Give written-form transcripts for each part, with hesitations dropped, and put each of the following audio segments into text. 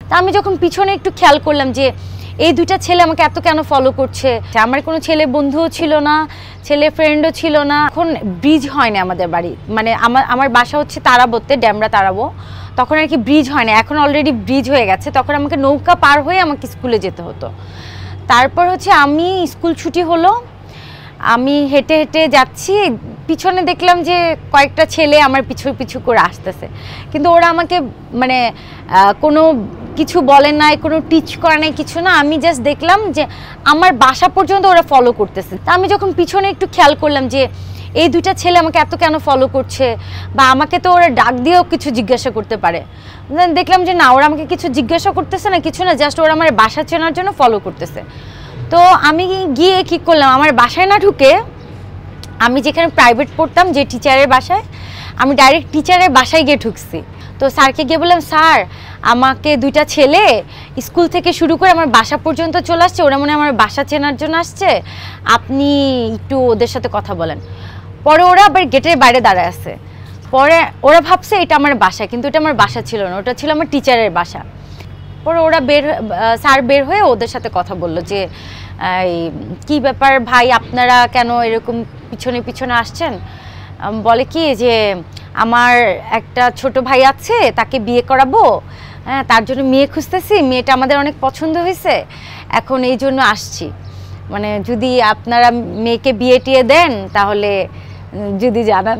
তা আমি যখন পিছনে একটু খেয়াল করলাম যে এই দুইটা ছেলে আমাকে এত কেন ফলো করছে, আমার কোনো ছেলে বন্ধুও ছিল না, ছেলে ফ্রেন্ডও ছিল না। এখন ব্রিজ হয় না আমাদের বাড়ি, মানে আমার বাসা হচ্ছে তারাবোতে, ড্যামরা তারাবো। তখন আর কি ব্রিজ হয় না, এখন অলরেডি ব্রিজ হয়ে গেছে। তখন আমাকে নৌকা পার হয়ে আমাকে স্কুলে যেতে হতো। তারপর হচ্ছে আমি স্কুল ছুটি হলো, আমি হেঁটে হেঁটে যাচ্ছি, পিছনে দেখলাম যে কয়েকটা ছেলে আমার পিছু পিছু করে আসতেছে, কিন্তু ওরা আমাকে মানে কোনো কিছু বলে নাই, কোনো টিচ করে নাই, কিছু না। আমি জাস্ট দেখলাম যে আমার বাসা পর্যন্ত ওরা ফলো করতেছে। তা আমি যখন পিছনে একটু খেয়াল করলাম যে এই দুইটা ছেলে আমাকে এত কেন ফলো করছে, বা আমাকে তো ওরা ডাক দিয়েও কিছু জিজ্ঞাসা করতে পারে। দেখলাম যে না, ওরা আমাকে কিছু জিজ্ঞাসা করতেছে না, কিছু না, জাস্ট ওরা আমার বাসা চেনার জন্য ফলো করতেছে। তো আমি গিয়ে কী করলাম, আমার বাসায় না ঢুকে আমি যেখানে প্রাইভেট পড়তাম, যে টিচারের বাসায়, আমি ডাইরেক্ট টিচারের বাসায় গিয়ে ঢুকছি। তো স্যারকে গিয়ে বললাম, স্যার আমাকে দুইটা ছেলে স্কুল থেকে শুরু করে আমার বাসা পর্যন্ত চলে আসছে, ওরা মনে হয় আমার বাসা চেনার জন্য আসছে, আপনি একটু ওদের সাথে কথা বলেন। পরে ওরা আবার গেটের বাইরে দাঁড়ায় আছে। পরে ওরা ভাবছে এটা আমার বাসা, কিন্তু এটা আমার বাসা ছিল না, ওটা ছিল আমার টিচারের বাসা। পরে ওরা স্যার বের হয়ে ওদের সাথে কথা বললো যে কি ব্যাপার ভাই, আপনারা কেন এরকম পিছনে পিছনে আসছেন। বলে কি যে আমার একটা ছোট ভাই আছে, তাকে বিয়ে করাবো, হ্যাঁ, তার জন্য মেয়ে খুঁজতেছি, মেয়েটা আমাদের অনেক পছন্দ হয়েছে, এখন এই জন্য আসছি, মানে যদি আপনারা মেয়েকে বিয়ে টিয়ে দেন তাহলে যদি জানান।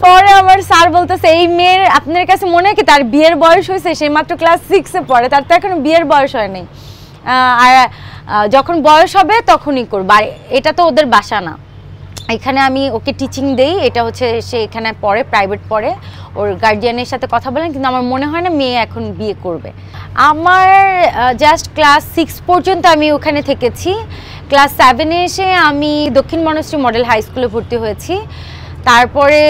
পরে আমার স্যার বলতেছে, এই মেয়ের আপনার কাছে মনে হয় কি তার বিয়ের বয়স হয়েছে, সে মাত্র ক্লাস 6-এ পড়ে, তার তো এখনো বিয়ের বয়স হয়নি, আর যখন বয়স হবে তখনই করবো, আর এটা তো ওদের বাসা না, এখানে আমি ওকে টিচিং দেই, এটা হচ্ছে সে এখানে পড়ে, প্রাইভেট পড়ে, ওর গার্জিয়ানের সাথে কথা বলেন, কিন্তু আমার মনে হয় না মেয়ে এখন বিয়ে করবে। আমার জাস্ট ক্লাস 6 পর্যন্ত আমি ওখানে থেকেছি। ক্লাস 7-এ এসে আমি দক্ষিণ বনশ্রী মডেল হাই স্কুলে ভর্তি হয়েছি। তারপরে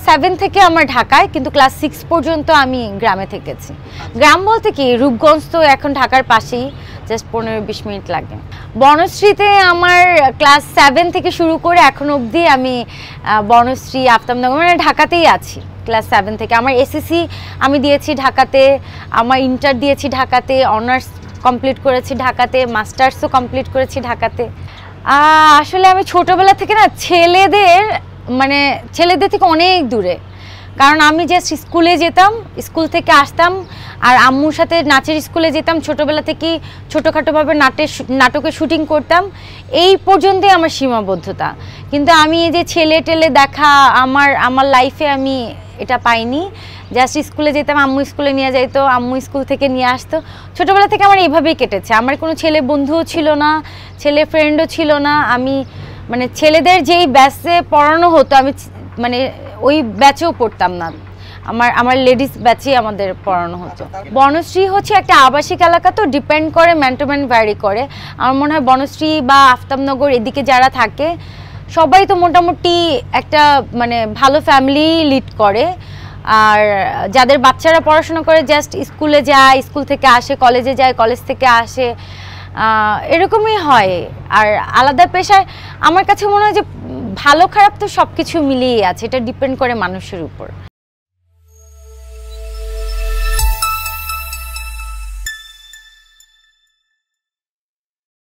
7 থেকে আমার ঢাকায়, কিন্তু ক্লাস 6 পর্যন্ত আমি গ্রামে থেকেছি। গ্রাম বলতে কি, রূপগঞ্জ তো এখন ঢাকার পাশেই, জাস্ট 15-20 মিনিট লাগে। বনশ্রীতে আমার ক্লাস 7 থেকে শুরু করে এখন অবধি আমি বনশ্রী, আফতাবনগর, মানে ঢাকাতেই আছি ক্লাস 7 থেকে। আমার এসএসসি আমি দিয়েছি ঢাকাতে, আমার ইন্টার দিয়েছি ঢাকাতে, অনার্স কমপ্লিট করেছি ঢাকাতে, মাস্টার্সও কমপ্লিট করেছি ঢাকাতে। আসলে আমি ছোটোবেলা থেকে না ছেলেদের থেকে অনেক দূরে, কারণ আমি জাস্ট স্কুলে যেতাম, স্কুল থেকে আসতাম, আর আম্মুর সাথে নাচের স্কুলে যেতাম, ছোটোবেলা থেকেই ছোটোখাটোভাবে নাটকের শুটিং করতাম, এই পর্যন্তই আমার সীমাবদ্ধতা। কিন্তু আমি এই যে ছেলে টেলে দেখা আমার লাইফে আমি এটা পাইনি। জাস্ট স্কুলে যেতাম, আম্মু স্কুলে নিয়ে যাইতো, আম্মু স্কুল থেকে নিয়ে আসতো, ছোটোবেলা থেকে আমার এইভাবেই কেটেছে। আমার কোনো ছেলে বন্ধুও ছিল না, ছেলে ফ্রেন্ডও ছিল না। আমি মানে ছেলেদের যেই ব্যাচে পড়ানো হতো আমি মানে ওই ব্যাচেও পড়তাম না, আমার লেডিস ব্যাচে আমাদের পড়ানো হতো। বনশ্রী হচ্ছে একটা আবাসিক এলাকা, তো ডিপেন্ড করে, ম্যান টু ম্যান ভ্যারি করে। আমার মনে হয় বনশ্রী বা আফতাবনগর এদিকে যারা থাকে সবাই তো মোটামুটি একটা মানে ভালো ফ্যামিলি লিড করে, আর যাদের বাচ্চারা পড়াশোনা করে জাস্ট স্কুলে যায়, স্কুল থেকে আসে, কলেজে যায়, কলেজ থেকে আসে, এরকমই হয়। আর আলাদা পেশায় আমার কাছে মনে হয় যে ভালো খারাপ তো সব কিছু মিলিয়ে আছে, এটা ডিপেন্ড করে মানুষের উপর।